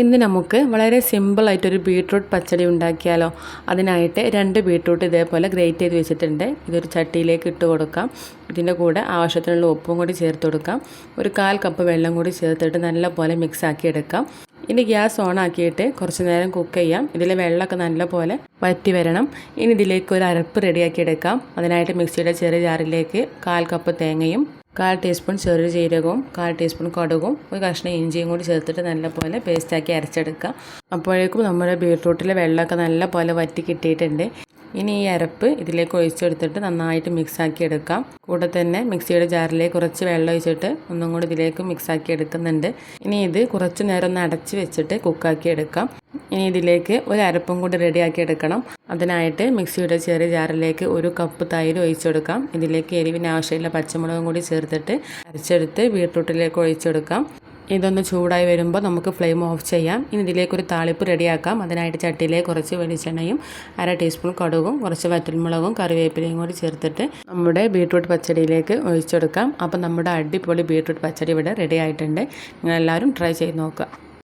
ഇന്ന് നമുക്ക് വളരെ സിമ്പിളായിട്ടൊരു ബീട്രൂട്ട് പച്ചടി ഉണ്ടാക്കിയാലോ. അതിനായിട്ട് 2 ബീട്രൂട്ട് ഇതേപോലെ ഗ്രേറ്റ് ചെയ്ത് വെച്ചിട്ടുണ്ട്. ഇതൊരു ചട്ടിയിലേക്ക് ഇട്ട് കൊടുക്കാം. ഇതിൻ്റെ കൂടെ ആവശ്യത്തിനുള്ള ഉപ്പും കൂടി ചേർത്ത് കൊടുക്കാം. ഒരു 1/4 കപ്പ് വെള്ളം കൂടി ചേർത്തിട്ട് നല്ലപോലെ മിക്സ് ആക്കി എടുക്കാം. ഇനി ഗ്യാസ് ഓൺ ആക്കിയിട്ട് കുറച്ച് നേരം കുക്ക് ചെയ്യാം. ഇതിലെ വെള്ളമൊക്കെ നല്ലപോലെ വറ്റി വരണം. ഇനി ഇതിലേക്ക് ഒരു അരപ്പ് റെഡിയാക്കി എടുക്കാം. അതിനായിട്ട് മിക്സിയുടെ ചെറിയ ജാറിലേക്ക് 1/4 കപ്പ് തേങ്ങയും 1/4 ടീസ്പൂൺ ചെറു ജീരകവും 1/4 ടീസ്പൂൺ കടുകും ഒരു കഷ്ണം ഇഞ്ചിയും കൂടി ചേർത്തിട്ട് നല്ലപോലെ പേസ്റ്റാക്കി അരച്ചെടുക്കാം. അപ്പോഴേക്കും നമ്മുടെ ബീട്രൂട്ടിലെ വെള്ളമൊക്കെ നല്ലപോലെ വറ്റി കിട്ടിയിട്ടുണ്ട്. ഇനി ഈ അരപ്പ് ഇതിലേക്ക് ഒഴിച്ചെടുത്തിട്ട് നന്നായിട്ട് മിക്സാക്കി എടുക്കാം. കൂടെ തന്നെ മിക്സിയുടെ ജാറിലേക്ക് കുറച്ച് വെള്ളം ഒഴിച്ചിട്ട് ഒന്നും കൂടി ഇതിലേക്ക് മിക്സാക്കി എടുക്കുന്നുണ്ട്. ഇനി ഇത് കുറച്ച് നേരം ഒന്ന് അടച്ച് വെച്ചിട്ട് കുക്കാക്കി എടുക്കാം. ഇനി ഇതിലേക്ക് ഒരു അരപ്പും കൂടി റെഡിയാക്കി എടുക്കണം. അതിനായിട്ട് മിക്സിയുടെ ചെറിയ ജാറിലേക്ക് 1 കപ്പ് തൈര് ഒഴിച്ചെടുക്കാം. ഇതിലേക്ക് എരിവിന് ആവശ്യമുള്ള പച്ചമുളകും കൂടി ചേർത്തിട്ട് അരച്ചെടുത്ത് ബീട്രൂട്ടിലേക്ക് ഒഴിച്ചെടുക്കാം. ഇതൊന്ന് ചൂടായി വരുമ്പോൾ നമുക്ക് ഫ്ലെയിം ഓഫ് ചെയ്യാം. ഇനി ഇതിലേക്കൊരു താളിപ്പ് റെഡിയാക്കാം. അതിനായിട്ട് ചട്ടിയിലേക്ക് കുറച്ച് വെളിച്ചെണ്ണയും 1/2 ടീസ്പൂൺ കടുകും കുറച്ച് വറ്റൽമുളകും കറിവേപ്പിലയും കൂടി ചേർത്തിട്ട് നമ്മുടെ ബീട്രൂട്ട് പച്ചടിയിലേക്ക് ഒഴിച്ചെടുക്കാം. അപ്പോൾ നമ്മുടെ അടിപൊളി ബീട്രൂട്ട് പച്ചടി ഇവിടെ റെഡി ആയിട്ടുണ്ട്. നിങ്ങളെല്ലാവരും ട്രൈ ചെയ്ത് നോക്കുക.